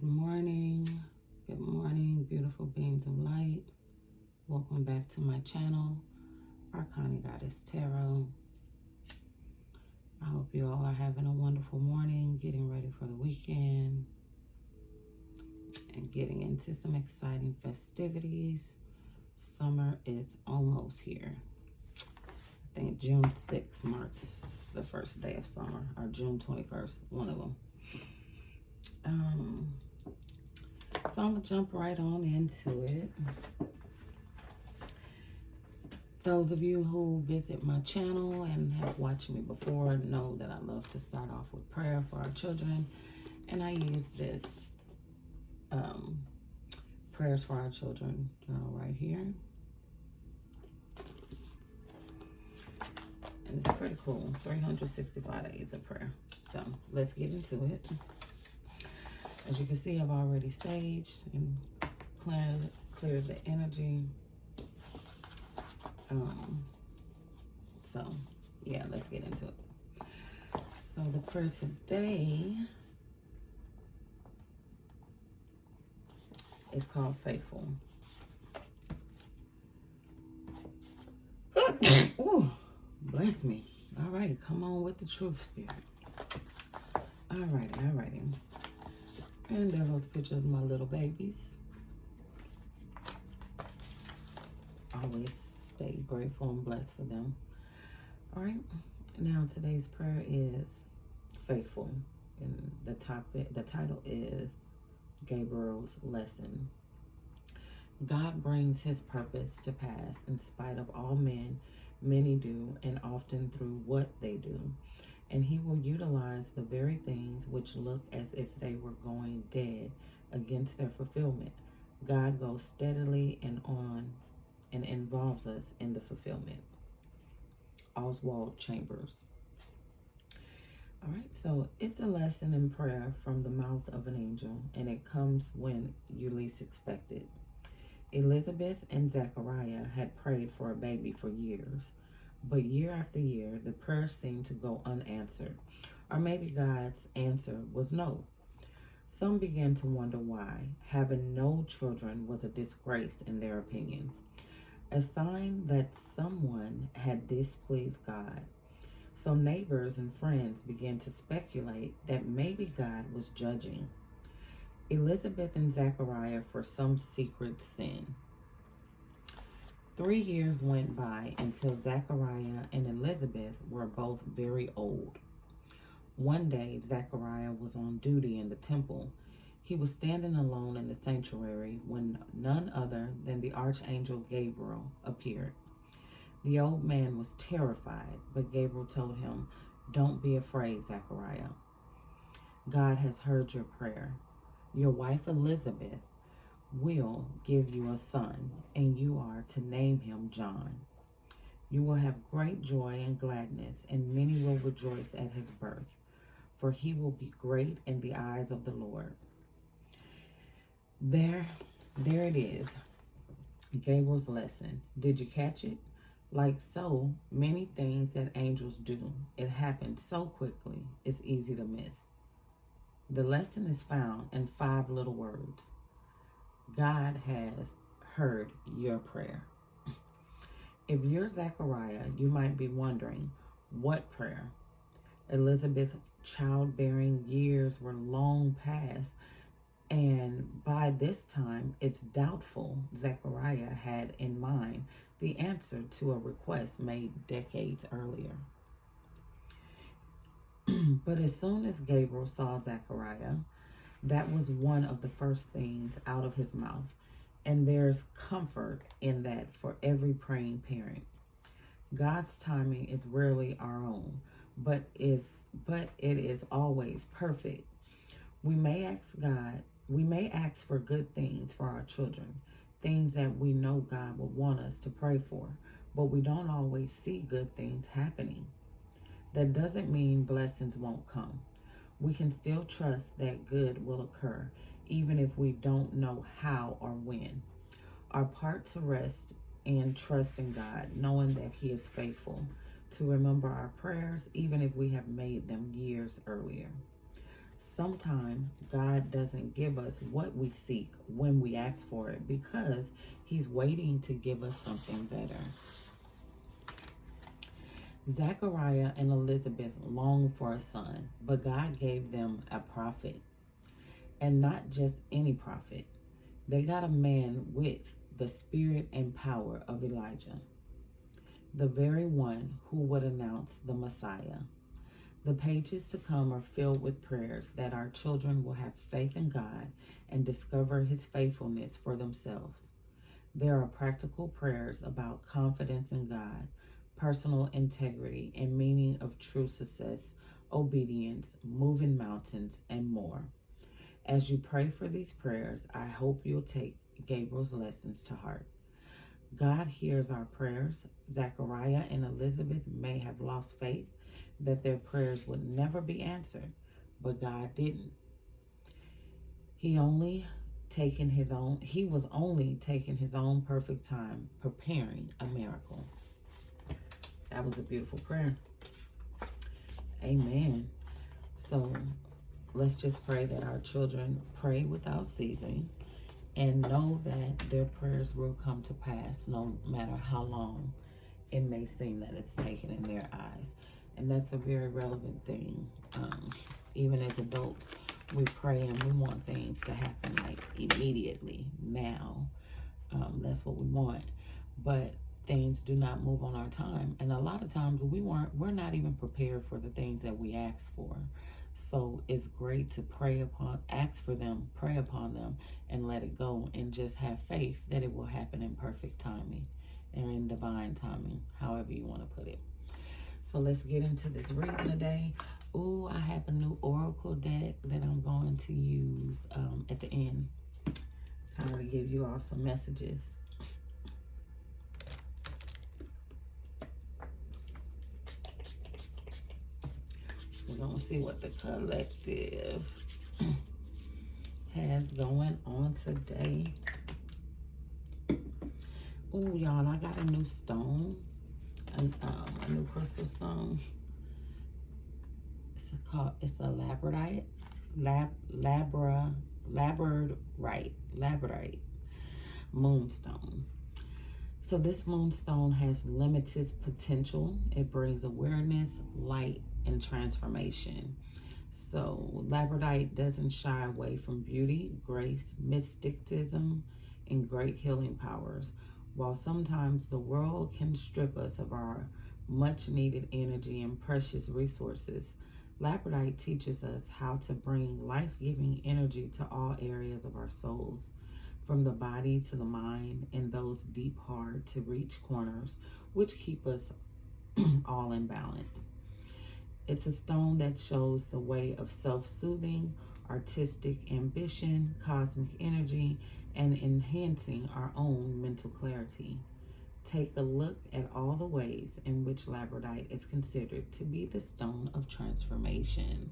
morning. Good morning, beautiful beings of light. Welcome back to my channel, Arcanigoddess Tarot. I hope you all are having a wonderful morning, getting ready for the weekend, and getting into some exciting festivities. Summer is almost here. I think June 6th marks the first day of summer, or June 21st, one of them. So I'm gonna jump right on into it. Those of you who visit my channel and have watched me before know that I love to start off with prayer for our children, and I use this Prayers for Our Children journal right here. And it's pretty cool, 365 days of prayer. So let's get into it. As you can see, I've already saged and cleared the energy. So yeah, let's get into it. So the prayer today is called Faithful. Ooh, bless me. All righty, come on with the truth, Spirit. All righty. And there are pictures of my little babies. Always stay grateful and blessed for them. All right. Now today's prayer is Faithful, and the title is Gabriel's Lesson. God brings his purpose to pass in spite of all men. Many do, and often through what they do. And he will utilize the very things which look as if they were going dead against their fulfillment. God goes steadily and on and involves us in the fulfillment. Oswald Chambers. All right, so it's a lesson in prayer from the mouth of an angel, and it comes when you least expect it. Elizabeth and Zechariah had prayed for a baby for years. But year after year, the prayer seemed to go unanswered. Or maybe God's answer was no. Some began to wonder why. Having no children was a disgrace in their opinion. A sign that someone had displeased God. So neighbors and friends began to speculate that maybe God was judging Elizabeth and Zechariah for some secret sin. 3 years went by until Zechariah and Elizabeth were both very old. One day, Zechariah was on duty in the temple. He was standing alone in the sanctuary when none other than the archangel Gabriel appeared. The old man was terrified, but Gabriel told him, "Don't be afraid, Zechariah. God has heard your prayer. Your wife Elizabeth will give you a son, and you are to name him John. You will have great joy and gladness, and many will rejoice at his birth, for he will be great in the eyes of the Lord." There it is. Gabriel's lesson. Did you catch it? Like so many things that angels do, it happened so quickly, it's easy to miss. The lesson is found in 5 little words. God has heard your prayer. If you're Zechariah, you might be wondering, what prayer? Elizabeth's childbearing years were long past, and by this time, it's doubtful Zechariah had in mind the answer to a request made decades earlier. But as soon as Gabriel saw Zechariah, that was one of the first things out of his mouth. And there's comfort in that for every praying parent. God's timing is rarely our own, but it is always perfect. We may ask for good things for our children, things that we know God would want us to pray for, but we don't always see good things happening. That doesn't mean blessings won't come. We can still trust that good will occur, even if we don't know how or when. Our part to rest and trust in God, knowing that he is faithful, to remember our prayers, even if we have made them years earlier. Sometimes God doesn't give us what we seek when we ask for it because he's waiting to give us something better. Zachariah and Elizabeth longed for a son, but God gave them a prophet. And not just any prophet. They got a man with the spirit and power of Elijah, the very one who would announce the Messiah. The pages to come are filled with prayers that our children will have faith in God and discover his faithfulness for themselves. There are practical prayers about confidence in God, personal integrity, and meaning of true success, obedience, moving mountains, and more. As you pray for these prayers, I hope you'll take Gabriel's lessons to heart. God hears our prayers. Zachariah and Elizabeth may have lost faith that their prayers would never be answered, but God didn't. He was only taking his own perfect time preparing a miracle. That was a beautiful prayer. Amen. So let's just pray that our children pray without ceasing and know that their prayers will come to pass no matter how long it may seem that it's taken in their eyes. And that's a very relevant thing. Even as adults, we pray and we want things to happen like immediately, now. That's what we want. But things do not move on our time. And a lot of times we're not even prepared for the things that we ask for. So it's great to ask for them, pray upon them, and let it go, and just have faith that it will happen in perfect timing and in divine timing, however you want to put it. So let's get into this reading today. Oh, I have a new oracle deck that I'm going to use at the end, kind of to give you all some messages. We're going to see what the collective has going on today. Oh, y'all, I got a new stone, a new crystal stone. It's a labradorite moonstone. So this moonstone has limited potential. It brings awareness, light, and transformation. So labradorite doesn't shy away from beauty, grace, mysticism, and great healing powers. While sometimes the world can strip us of our much needed energy and precious resources, labradorite teaches us how to bring life-giving energy to all areas of our souls, from the body to the mind, and those deep, hard to reach corners which keep us all in balance. It's a stone that shows the way of self-soothing, artistic ambition, cosmic energy, and enhancing our own mental clarity. Take a look at all the ways in which labradorite is considered to be the stone of transformation.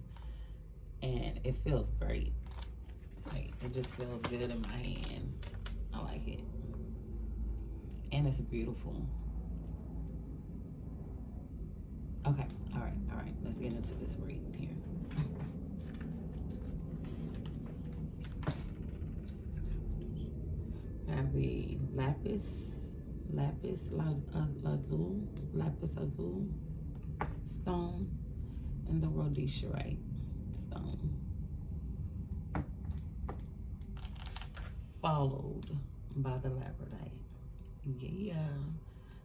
And it feels great. It just feels good in my hand. I like it. And it's beautiful. Okay, all right. Let's get into this reading here. Have the lapis lazuli stone, and the rhodioserite stone, followed by the labradorite. Yeah,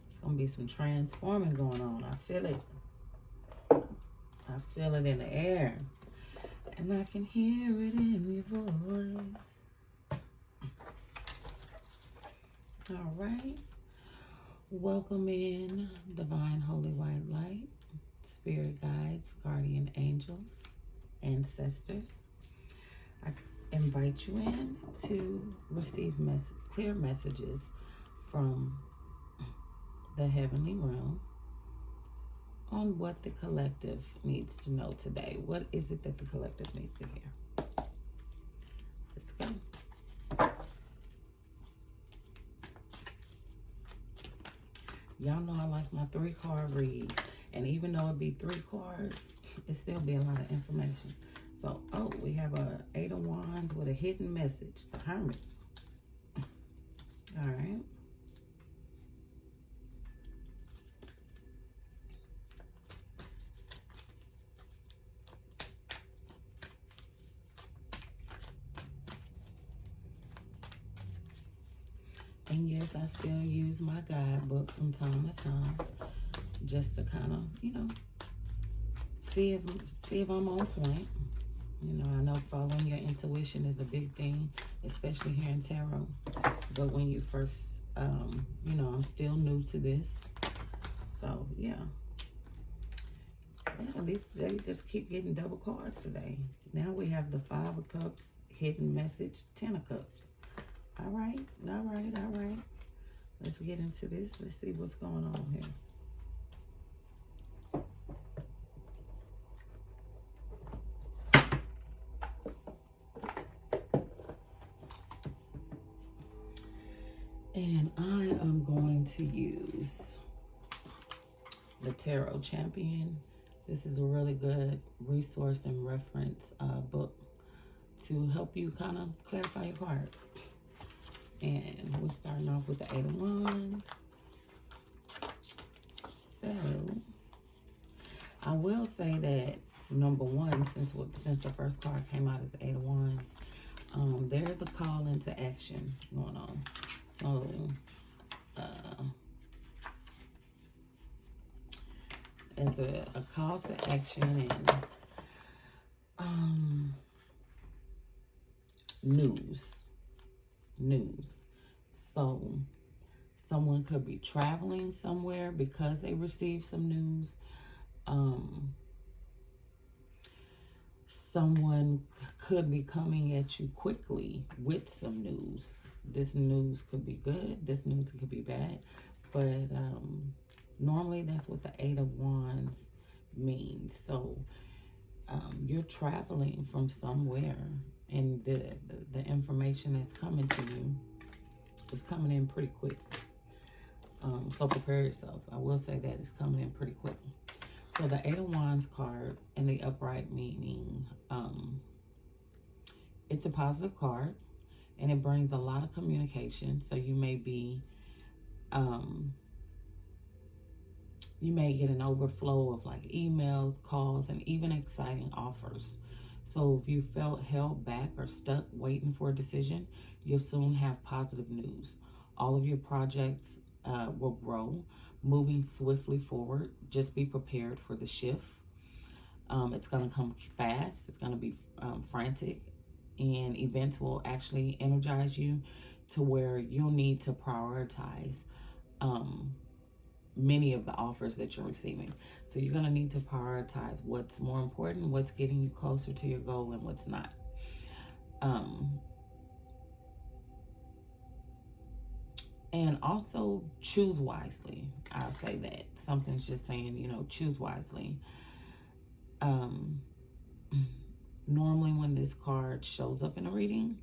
it's gonna be some transforming going on. I feel it. I feel it in the air, and I can hear it in your voice. All right. Welcome in divine holy white light, spirit guides, guardian angels, ancestors. I invite you in to receive clear messages from the heavenly realm on what the collective needs to know today. What is it that the collective needs to hear? Let's go. Y'all know I like my 3-card read. And even though it be 3 cards, it still be a lot of information. So, oh, we have a 8 of Wands with a hidden message, the Hermit. All right. And yes, I still use my guidebook from time to time, just to kind of, you know, see if I'm on point. You know, I know following your intuition is a big thing, especially here in tarot. But when you first, you know, I'm still new to this. So, yeah. At least they just keep getting double cards today. Now we have the 5 of Cups, hidden message, 10 of Cups. All right, all right, all right. Let's get into this. Let's see what's going on here. And I am going to use the Tarot Champion. This is a really good resource and reference book to help you kind of clarify your cards. And we're starting off with the 8 of Wands. So, I will say that number one, since the first card came out as 8 of Wands, there's a call into action going on. So, there's a call to action and news. So, someone could be traveling somewhere because they received some news. Someone could be coming at you quickly with some news. This news could be good. This news could be bad. But normally that's what the 8 of Wands means. So you're traveling from somewhere, and the information that's coming to you is coming in pretty quick. So prepare yourself. I will say that it's coming in pretty quick. So the 8 of Wands card in the upright meaning, it's a positive card, and it brings a lot of communication. So you may be, you may get an overflow of like emails, calls, and even exciting offers. So if you felt held back or stuck waiting for a decision, you'll soon have positive news. All of your projects will grow, moving swiftly forward. Just be prepared for the shift. It's going to come fast. It's going to be frantic, and events will actually energize you to where you'll need to prioritize many of the offers that you're receiving. So you're going to need to prioritize what's more important, what's getting you closer to your goal, and what's not. And also choose wisely. I'll say that. Something's just saying, you know, choose wisely. Normally when this card shows up in a reading,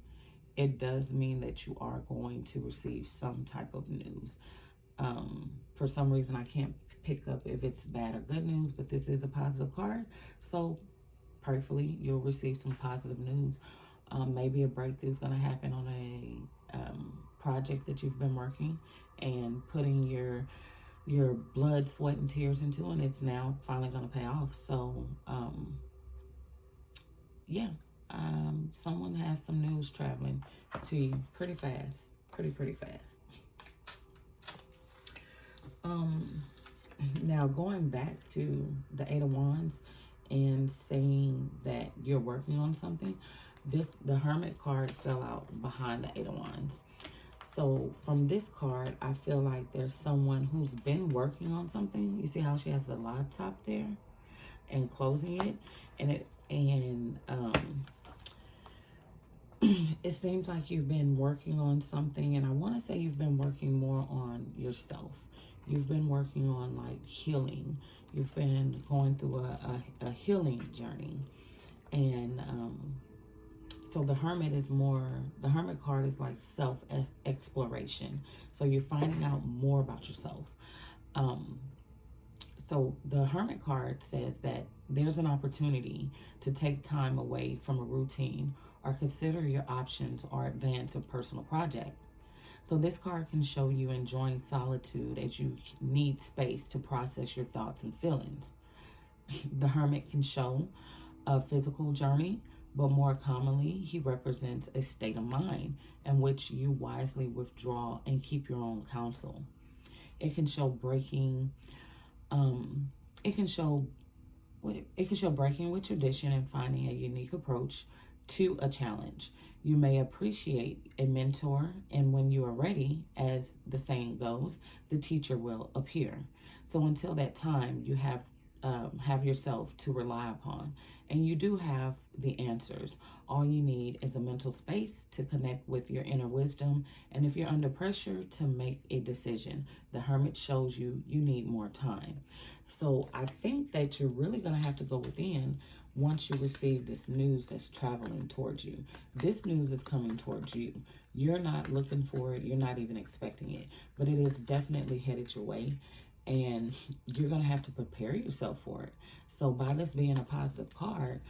it does mean that you are going to receive some type of news. For some reason, I can't pick up if it's bad or good news, but this is a positive card. So prayerfully, you'll receive some positive news. Maybe a breakthrough is going to happen on a project that you've been working and putting your blood, sweat, and tears into, and it's now finally going to pay off. So, yeah, someone has some news traveling to you pretty fast, pretty fast. Now going back to the 8 of Wands and saying that you're working on something, the Hermit card fell out behind the 8 of Wands. So from this card, I feel like there's someone who's been working on something. You see how she has the laptop there and closing it, and it seems like you've been working on something, and I want to say you've been working more on yourself. You've been working on like healing. You've been going through a healing journey, and so the Hermit card is like self-exploration. So you're finding out more about yourself. So the Hermit card says that there's an opportunity to take time away from a routine or consider your options or advance a personal project. So this card can show you enjoying solitude as you need space to process your thoughts and feelings. The Hermit can show a physical journey, but more commonly, he represents a state of mind in which you wisely withdraw and keep your own counsel. It can show breaking. It can show breaking with tradition and finding a unique approach to a challenge. You may appreciate a mentor, and when you are ready, as the saying goes, the teacher will appear. So until that time, you have yourself to rely upon, and you do have the answers. All you need is a mental space to connect with your inner wisdom, and if you're under pressure, to make a decision. The Hermit shows you need more time. So I think that you're really going to have to go within once you receive this news that's traveling towards you. This news is coming towards you. You're not looking for it. You're not even expecting it, but it is definitely headed your way, and you're going to have to prepare yourself for it. So by this being a positive card,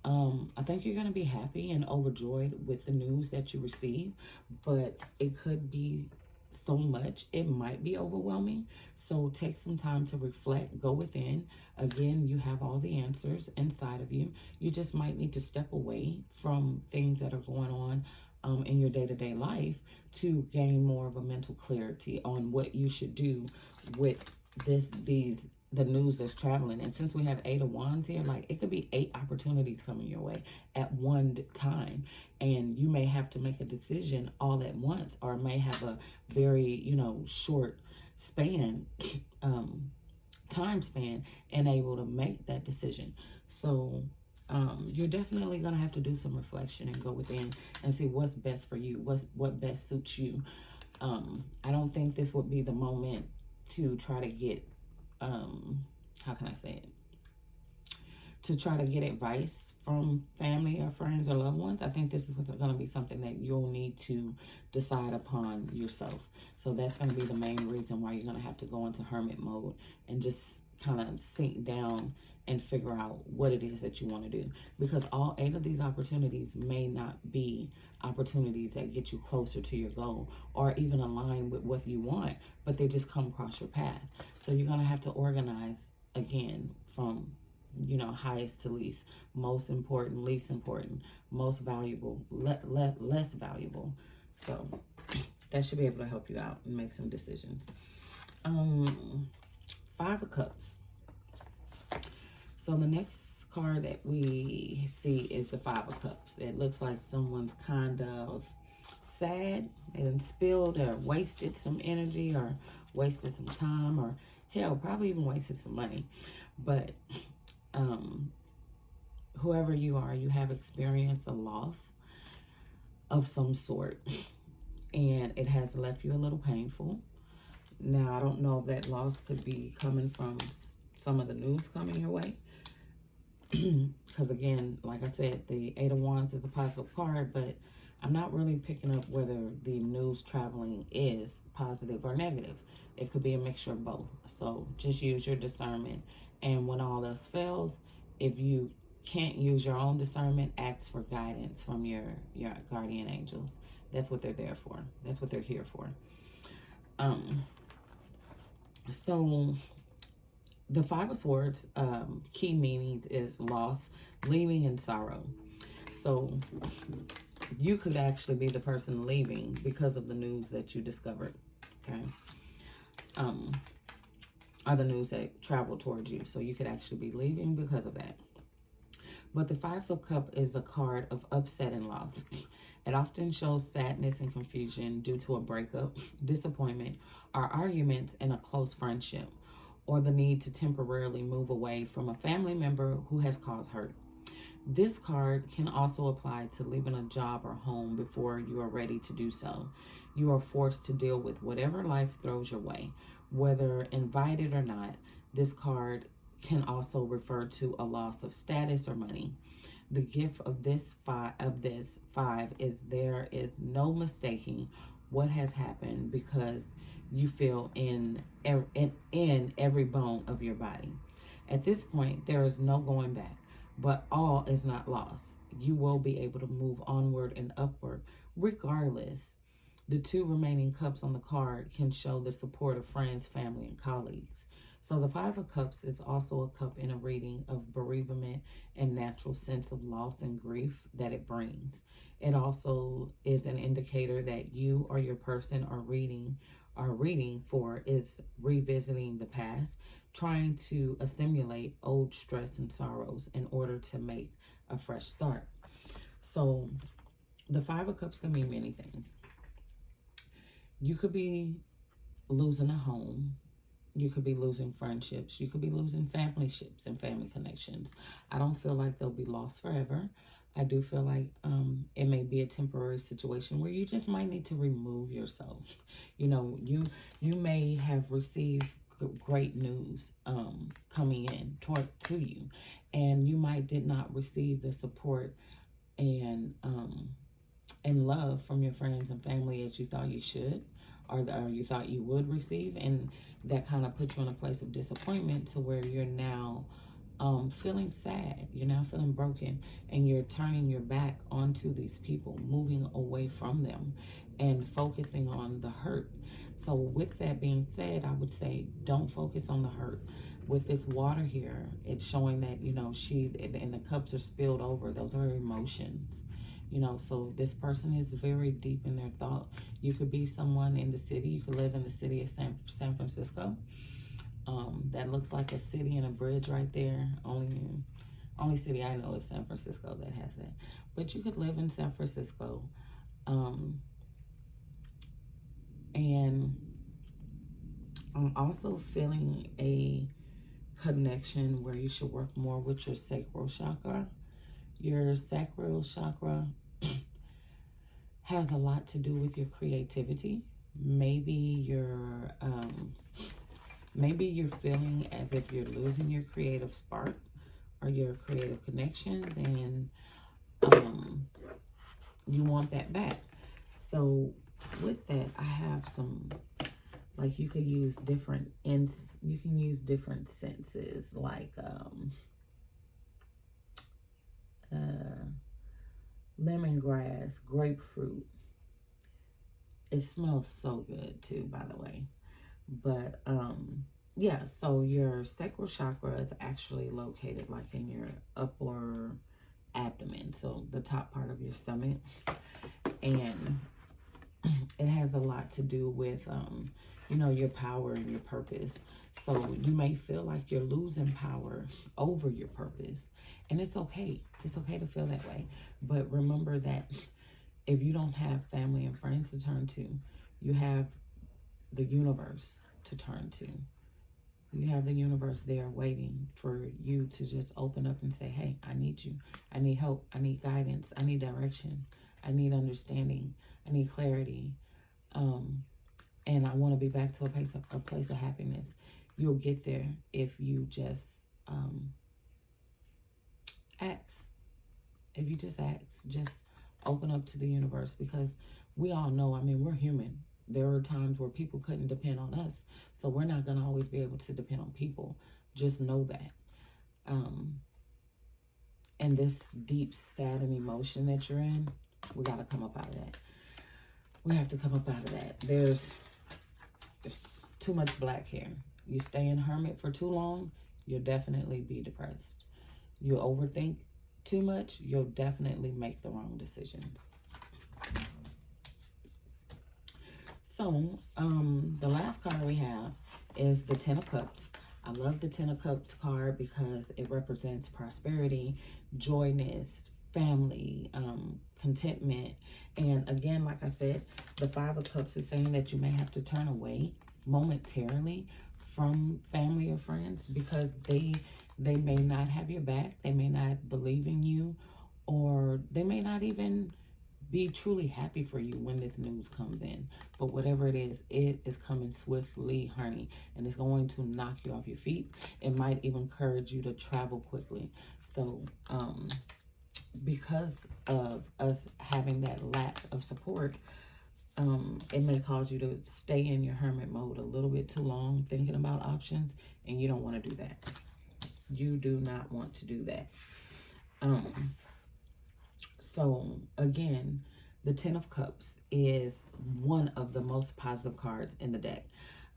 I think you're going to be happy and overjoyed with the news that you receive, but it could be so much, it might be overwhelming. So take some time to reflect, go within. Again, you have all the answers inside of you. You just might need to step away from things that are going on in your day-to-day life to gain more of a mental clarity on what you should do with the news that's traveling. And since we have 8 of Wands here, like, it could be 8 opportunities coming your way at one time, and you may have to make a decision all at once, or may have a very short span time span and able to make that decision. So you're definitely going to have to do some reflection and go within and see what's best for you, what best suits you. I don't think this would be the moment to try to get how can I say it? To try to get advice from family or friends or loved ones. I think this is going to be something that you'll need to decide upon yourself. So that's going to be the main reason why you're going to have to go into hermit mode and just kind of sink down and figure out what it is that you want to do. Because all 8 of these opportunities may not be opportunities that get you closer to your goal or even align with what you want, but they just come across your path. So you're going to have to organize again from highest to least, most important, least important, most valuable, less valuable. So that should be able to help you out and make some decisions. 5 of Cups. So the next card that we see is the 5 of Cups. It looks like someone's kind of sad and spilled or wasted some energy or wasted some time, or hell, probably even wasted some money. But whoever you are, you have experienced a loss of some sort, and it has left you a little painful. Now, I don't know if that loss could be coming from some of the news coming your way, because again, like I said, the 8 of Wands is a positive card, but I'm not really picking up whether the news traveling is positive or negative. It could be a mixture of both. So just use your discernment. And when all else fails, if you can't use your own discernment, ask for guidance from your guardian angels. That's what they're there for. That's what they're here for. So the 5 of Swords, key meanings is loss, leaving, and sorrow. So you could actually be the person leaving because of the news that you discovered, okay? Or the news that traveled towards you. So you could actually be leaving because of that. But the 5 of Cups is a card of upset and loss. It often shows sadness and confusion due to a breakup, disappointment, or arguments in a close friendship, or the need to temporarily move away from a family member who has caused hurt. This card can also apply to leaving a job or home before you are ready to do so. You are forced to deal with whatever life throws your way, whether invited or not. This card can also refer to a loss of status or money. The gift of this five is there is no mistaking what has happened because you feel in every bone of your body. At this point, there is no going back, but all is not lost. You will be able to move onward and upward regardless. The 2 remaining cups on the card can show the support of friends, family, and colleagues. So the 5 of Cups is also a cup in a reading of bereavement and natural sense of loss and grief that it brings. It also is an indicator that you or your person are reading for is revisiting the past, trying to assimilate old stress and sorrows in order to make a fresh start. So the 5 of Cups can mean many things. You could be losing a home. You could be losing friendships. You could be losing familyships and family connections. I don't feel like they'll be lost forever. I do feel like it may be a temporary situation where you just might need to remove yourself. You know, you may have received great news coming in to you, and you did not receive the support and love from your friends and family as you thought you should, or you thought you would receive, and that kind of put you in a place of disappointment to where you're now feeling sad, you're now feeling broken, and you're turning your back onto these people, moving away from them and focusing on the hurt. So with that being said, I would say don't focus on the hurt. With this water here, it's showing that, you know, and the cups are spilled over. Those are emotions. You know, so this person is very deep in their thought. You could be someone in the city. You could live in the city of San Francisco. That looks like a city and a bridge right there. Only city I know is San Francisco that has that. But you could live in San Francisco. And I'm also feeling a connection where you should work more with your sacral chakra. Your sacral chakra has a lot to do with your creativity. Maybe you're feeling as if you're losing your creative spark or your creative connections, and you want that back. So with that, I have some, like, you could use different senses, like lemongrass, grapefruit. It smells so good too, by the way. But yeah, so your sacral chakra is actually located like in your upper abdomen, so the top part of your stomach, and it has a lot to do with you know, your power and your purpose. So you may feel like you're losing power over your purpose, and it's okay. It's okay to feel that way. But remember that if you don't have family and friends to turn to, you have the universe to turn to. You have the universe there waiting for you to just open up and say, hey, I need you. I need help. I need guidance. I need direction. I need understanding. I need clarity. And I want to be back to a place of happiness. You'll get there if you just ask. If you just ask, just open up to the universe, because we all know, I mean, we're human. There are times where people couldn't depend on us. So we're not going to always be able to depend on people. Just know that. And this deep, sad and emotion that you're in, we got to come up out of that. We have to come up out of that. There's too much black here. You stay in hermit for too long, you'll definitely be depressed. You overthink too much, you'll definitely make the wrong decisions. So, the last card we have is the Ten of Cups. I love the Ten of Cups card because it represents prosperity, joyness, family, contentment. And again, like I said, the Five of Cups is saying that you may have to turn away momentarily from family or friends because they may not have your back, they may not believe in you, or they may not even be truly happy for you when this news comes in. But whatever it is coming swiftly, honey, and it's going to knock you off your feet. It might even encourage you to travel quickly. So because of us having that lack of support, It may cause you to stay in your hermit mode a little bit too long, thinking about options, and you don't want to do that. You do not want to do that. So again, the Ten of Cups is one of the most positive cards in the deck.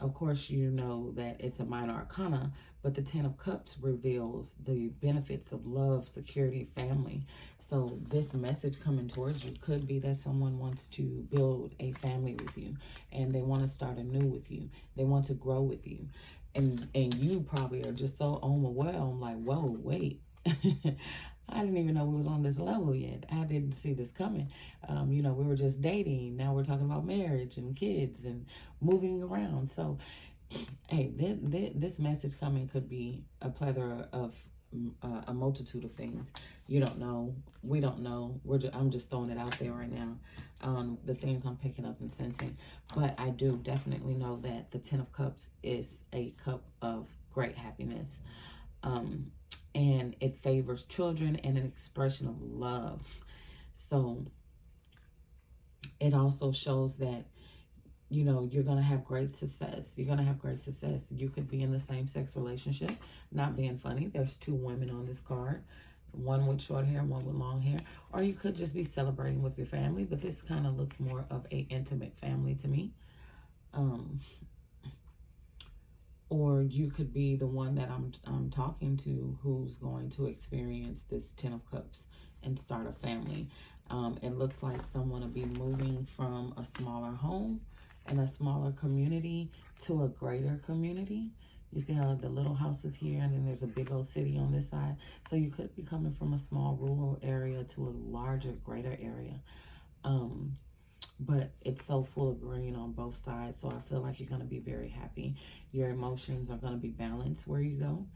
Of course, you know that it's a minor arcana, but the Ten of Cups reveals the benefits of love, security, family. So this message coming towards you could be that someone wants to build a family with you, and they want to start anew with you. They want to grow with you. And you probably are just so overwhelmed, like, whoa, wait. I didn't even know we was on this level yet. I didn't see this coming. You know, we were just dating. Now we're talking about marriage and kids and moving around. So, hey, this message coming could be a plethora of a multitude of things. You don't know. We don't know. I'm just throwing it out there right now. The things I'm picking up and sensing. But I do definitely know that the Ten of Cups is a cup of great happiness. And it favors children and an expression of love. So it also shows that, you know, you're going to have great success. You're going to have great success. You could be in the same sex relationship. Not being funny, there's two women on this card. One with short hair, one with long hair. Or you could just be celebrating with your family. But this kind of looks more of a intimate family to me. Or you could be the one that I'm talking to who's going to experience this Ten of Cups and start a family. It looks like someone will be moving from a smaller home and a smaller community to a greater community. You see how the little house is here and then there's a big old city on this side. So you could be coming from a small rural area to a larger, greater area. But it's so full of green on both sides, so I feel like you're going to be very happy. Your emotions are going to be balanced where you go.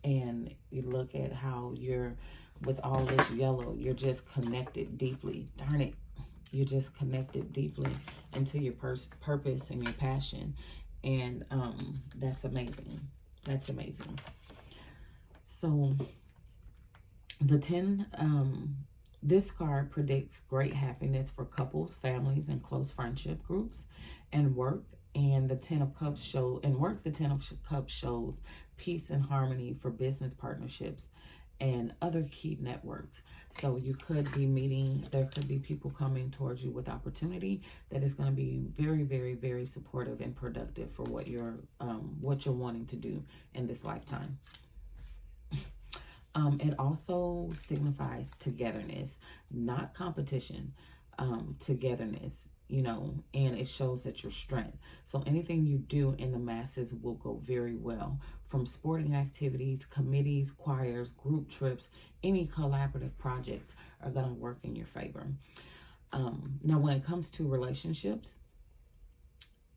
And you look at how you're, with all this yellow, you're just connected deeply. Darn it. You're just connected deeply into your purpose and your passion. And that's amazing. That's amazing. So the 10... this card predicts great happiness for couples, families, and close friendship groups and work. And the Ten of Cups the Ten of Cups shows peace and harmony for business partnerships and other key networks. So you could be meeting, there could be people coming towards you with opportunity that is going to be very, very, very supportive and productive for what you're wanting to do in this lifetime. It also signifies togetherness, not competition, togetherness, you know, and it shows that your strength. So anything you do in the masses will go very well, from sporting activities, committees, choirs, group trips, any collaborative projects are going to work in your favor. Now, when it comes to relationships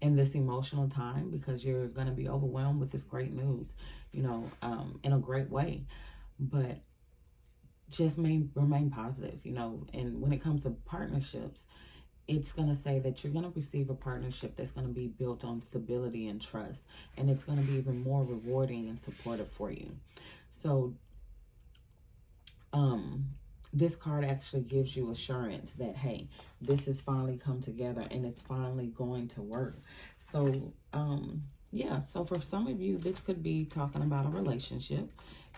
in this emotional time, because you're going to be overwhelmed with this great news, you know, in a great way. But just remain positive, you know. And when it comes to partnerships, it's going to say that you're going to receive a partnership that's going to be built on stability and trust. And it's going to be even more rewarding and supportive for you. So this card actually gives you assurance that, hey, this has finally come together and it's finally going to work. So, yeah, so for some of you, this could be talking about a relationship.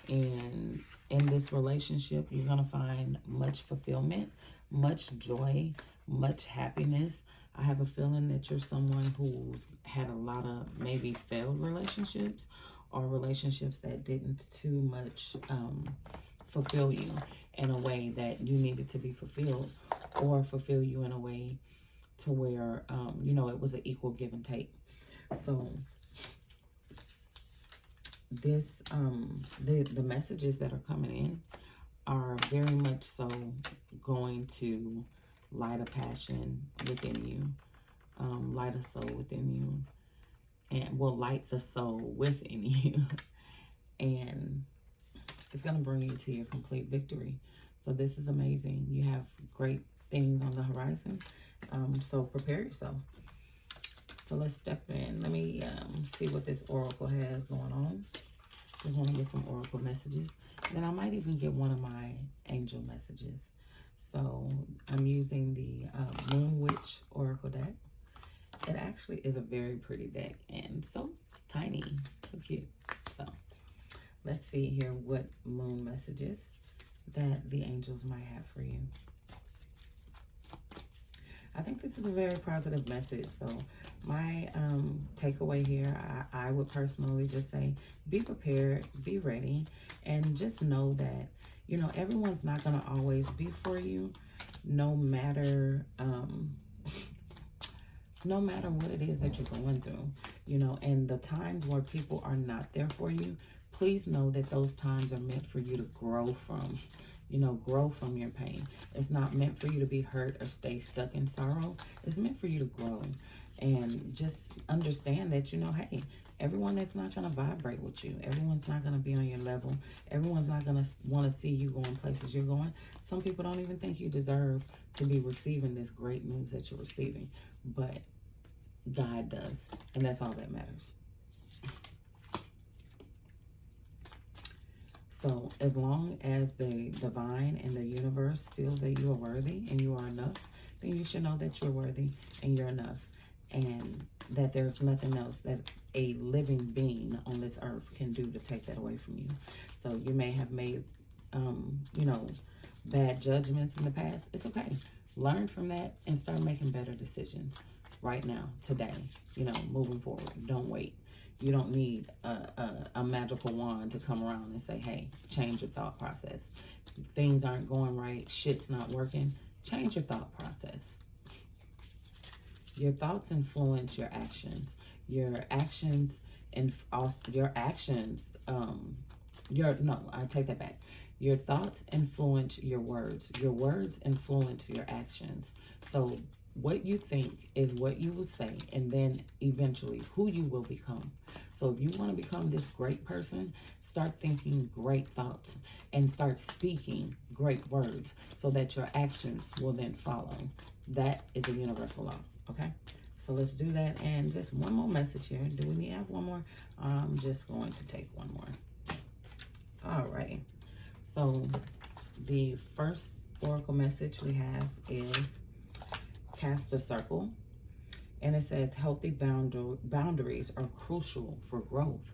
And in this relationship, you're going to find much fulfillment, much joy, much happiness. I have a feeling that you're someone who's had a lot of maybe failed relationships or relationships that didn't too much fulfill you in a way that you needed to be fulfilled, or fulfill you in a way to where, you know, it was an equal give and take. So this, the messages that are coming in are very much so going to light a passion within you, light a soul within you, and will light the soul within you. And it's going to bring you to your complete victory. So this is amazing. You have great things on the horizon. So prepare yourself. So let's step in. Let me see what this oracle has going on. Just want to get some oracle messages. Then I might even get one of my angel messages. So I'm using the Moon Witch Oracle deck. It actually is a very pretty deck and so tiny, so cute. So let's see here what moon messages that the angels might have for you. I think this is a very positive message. So my takeaway here, I would personally just say, be prepared, be ready, and just know that, you know, everyone's not going to always be for you, no matter no matter what it is that you're going through, you know, and the times where people are not there for you, please know that those times are meant for you to grow from, you know, grow from your pain. It's not meant for you to be hurt or stay stuck in sorrow. It's meant for you to grow. And just understand that, you know, hey, everyone that's not going to vibrate with you, everyone's not going to be on your level, everyone's not going to want to see you going places you're going. Some people don't even think you deserve to be receiving this great news that you're receiving, but God does, and that's all that matters. So as long as the divine and the universe feels that you are worthy and you are enough, then you should know that you're worthy and you're enough, and that there's nothing else that a living being on this earth can do to take that away from you. So you may have made, you know, bad judgments in the past. It's okay. Learn from that and start making better decisions right now, today, you know, moving forward. Don't wait. You don't need a magical wand to come around and say, hey, change your thought process. Things aren't going right. Shit's not working. Change your thought process. Your thoughts influence your actions. Your actions and also your actions, I take that back. Your thoughts influence your words. Your words influence your actions. So what you think is what you will say, and then eventually who you will become. So if you want to become this great person, start thinking great thoughts and start speaking great words so that your actions will then follow. That is a universal law, okay? So let's do that. And just one more message here. Do we have one more? I'm just going to take one more. All right. So the first oracle message we have is cast a circle, and it says healthy boundaries are crucial for growth.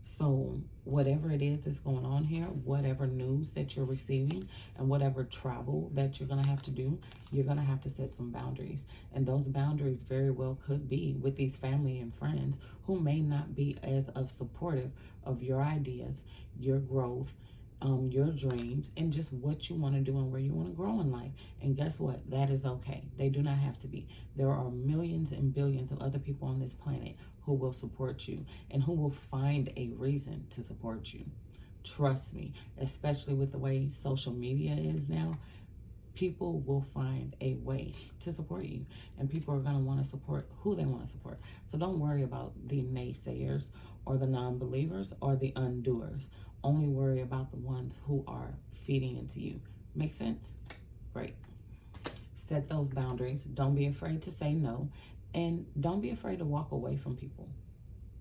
So whatever it is that's going on here, whatever news that you're receiving and whatever travel that you're going to have to do, you're going to have to set some boundaries. And those boundaries very well could be with these family and friends who may not be as supportive of your ideas, your growth, your dreams, and just what you want to do and where you want to grow in life. And guess what? That is okay. They do not have to be. There are millions and billions of other people on this planet who will support you and who will find a reason to support you. Trust me, especially with the way social media is now, people will find a way to support you, and people are going to want to support who they want to support. So don't worry about the naysayers or the non-believers or the undoers. Only worry about the ones who are feeding into you. Make sense? Great. Set those boundaries. Don't be afraid to say no, and don't be afraid to walk away from people.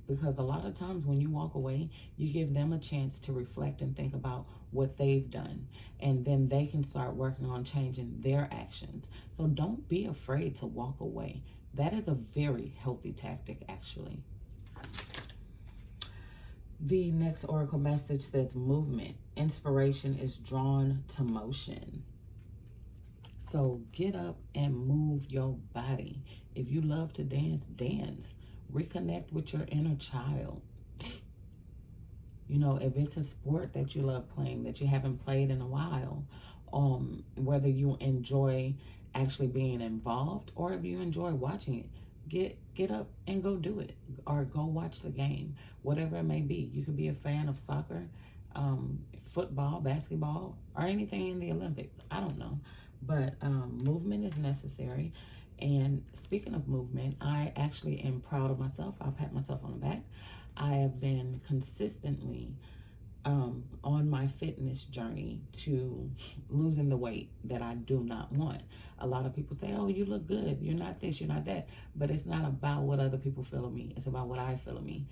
Because a lot of times when you walk away, you give them a chance to reflect and think about what they've done. And then they can start working on changing their actions. So don't be afraid to walk away. That is a very healthy tactic, actually. The next oracle message says movement. Inspiration is drawn to motion. So get up and move your body. If you love to dance, dance. Reconnect with your inner child. You know, if it's a sport that you love playing that you haven't played in a while, whether you enjoy actually being involved or if you enjoy watching it, get up and go do it, or go watch the game, whatever it may be. You could be a fan of soccer, football, basketball, or anything in the Olympics. I don't know, but movement is necessary. And speaking of movement, I actually am proud of myself. I'll pat myself on the back. I have been consistently on my fitness journey to losing the weight that I do not want. A lot of people say, oh, you look good. You're not this, you're not that. But it's not about what other people feel of me. It's about what I feel of me.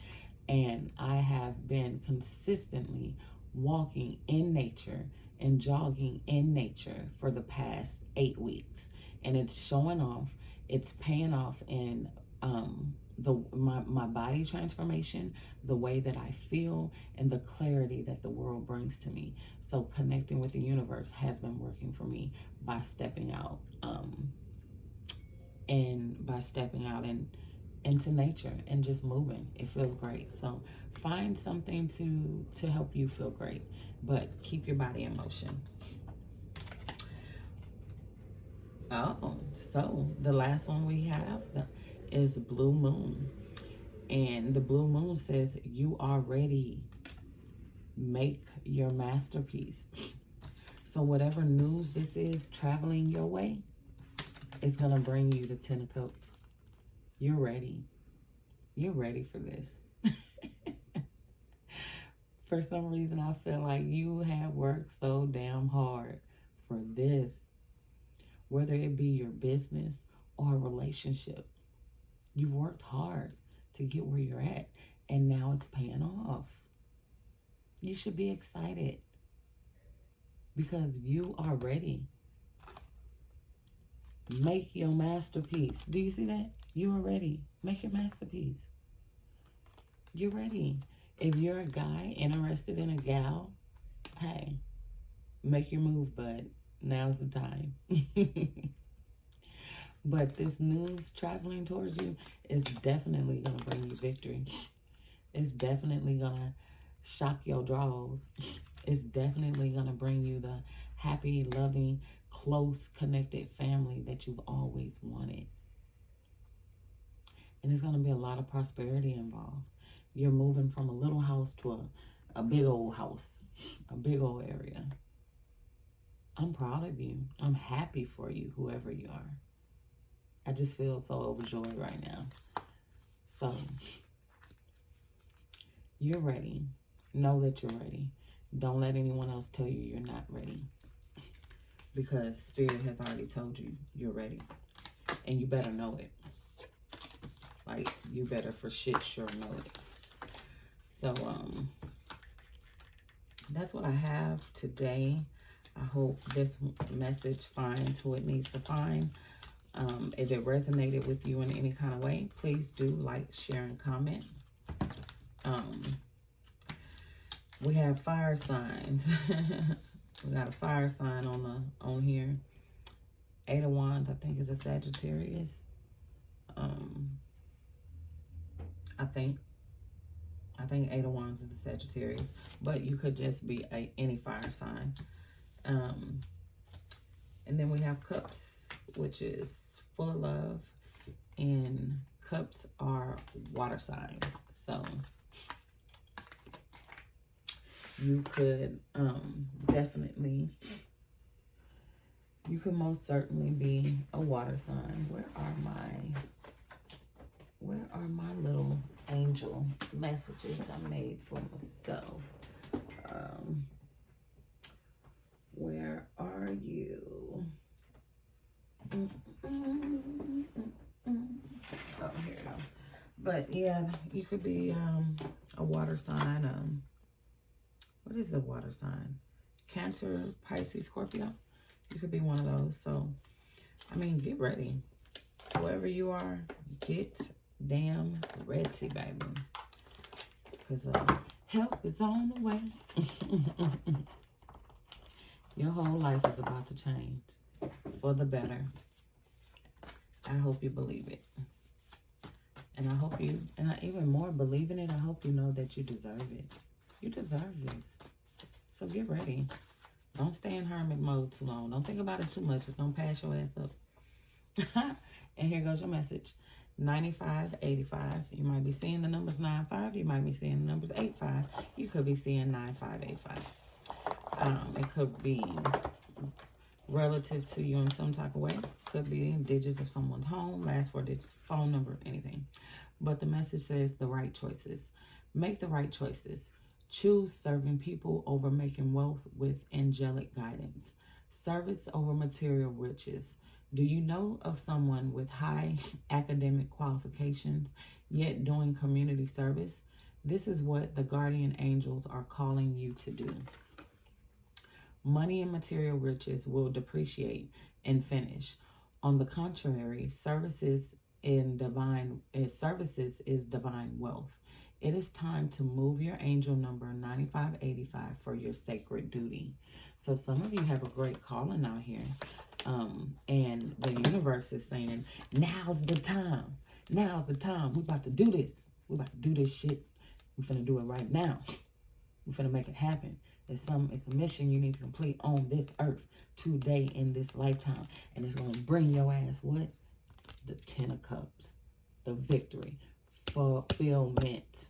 And I have been consistently walking in nature, and jogging in nature for the past 8 weeks. And it's showing off, it's paying off in my body transformation, the way that I feel, and the clarity that the world brings to me. So connecting with the universe has been working for me by stepping out, into nature and just moving. It feels great. So find something to help you feel great, but keep your body in motion. So the last one we have is Blue Moon. And the Blue Moon says, you are ready. Make your masterpiece. So whatever news this is traveling your way, it's going to bring you the 10 of Cups. You're ready. You're ready for this. For some reason, I feel like you have worked so damn hard for this. Whether it be your business or a relationship, you've worked hard to get where you're at, and now it's paying off. You should be excited because you are ready. Make your masterpiece. Do you see that? You are ready. Make your masterpiece. You're ready. If you're a guy interested in a gal, hey, make your move, bud. Now's the time. But this news traveling towards you is definitely going to bring you victory. It's definitely going to shock your draws. It's definitely going to bring you the happy, loving, close, connected family that you've always wanted. And there's going to be a lot of prosperity involved. You're moving from a little house to a big old house, a big old area. I'm proud of you. I'm happy for you, whoever you are. I just feel so overjoyed right now. So, you're ready. Know that you're ready. Don't let anyone else tell you you're not ready. Because Spirit has already told you you're ready. And you better know it. Like, you better for shit sure know it. So, that's what I have today. I hope this message finds who it needs to find. If it resonated with you in any kind of way, please do like, share, and comment. We have fire signs. We got a fire sign on here. 8 of Wands, I think, is a Sagittarius. I think 8 of Wands is a Sagittarius, but you could just be any fire sign. And then we have Cups, which is full of love, and Cups are water signs. So you could you could most certainly be a water sign. Where are my little angel messages I made for myself? Where are you? Oh, here we go. But yeah, you could be a water sign. What is a water sign? Cancer, Pisces, Scorpio. You could be one of those. So, I mean, get ready. Whoever you are, get damn ready, baby. Because help is on the way. Your whole life is about to change for the better. I hope you believe it. And I hope you, and even more believing it, I hope you know that you deserve it. You deserve this. So get ready. Don't stay in hermit mode too long. Don't think about it too much. It's going to pass your ass up. And here goes your message. 9585. You might be seeing the numbers 95. You might be seeing the numbers 85. You could be seeing 9585. It could be relative to you in some type of way. Could be digits of someone's home, last 4 digits, phone number, anything. But the message says the right choices. Make the right choices. Choose serving people over making wealth with angelic guidance. Service over material riches. Do you know of someone with high academic qualifications, yet doing community service? This is what the guardian angels are calling you to do. Money and material riches will depreciate and finish. On the contrary, services is divine wealth. It is time to move your angel number 9585 for your sacred duty. So some of you have a great calling out here. And the universe is saying, now's the time. Now's the time. We're about to do this. We're about to do this shit. We're finna do it right now. We're finna make it happen. It's a mission you need to complete on this earth today in this lifetime. And it's going to bring your ass what? The 10 of Cups. The victory. Fulfillment.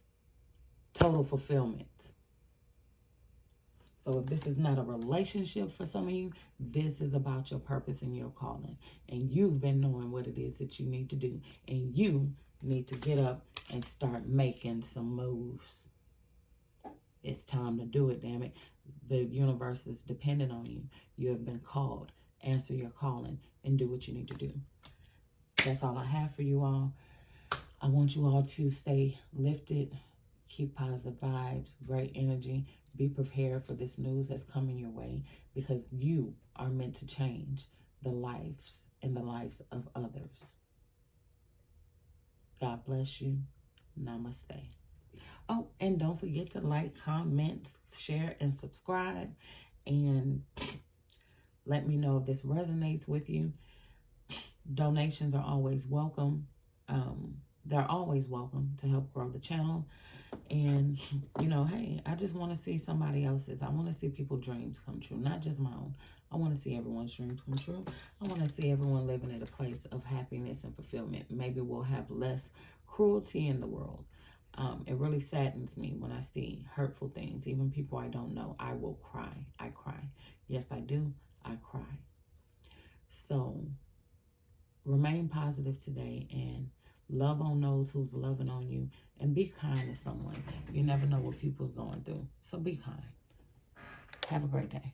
Total fulfillment. So if this is not a relationship for some of you, this is about your purpose and your calling. And you've been knowing what it is that you need to do. And you need to get up and start making some moves. It's time to do it, damn it. The universe is dependent on you. You have been called. Answer your calling and do what you need to do. That's all I have for you all. I want you all to stay lifted, keep positive vibes, great energy. Be prepared for this news that's coming your way, because you are meant to change the lives and the lives of others. God bless you. Namaste. Oh, and don't forget to like, comment, share, and subscribe. And let me know if this resonates with you. Donations are always welcome. They're always welcome to help grow the channel. And, you know, hey, I just want to see somebody else's. I want to see people's dreams come true, not just my own. I want to see everyone's dreams come true. I want to see everyone living at a place of happiness and fulfillment. Maybe we'll have less cruelty in the world. It really saddens me when I see hurtful things. Even people I don't know, I will cry. I cry. Yes, I do. I cry. So remain positive today and love on those who's loving on you, and be kind to someone. You never know what people's going through. So be kind. Have a great day.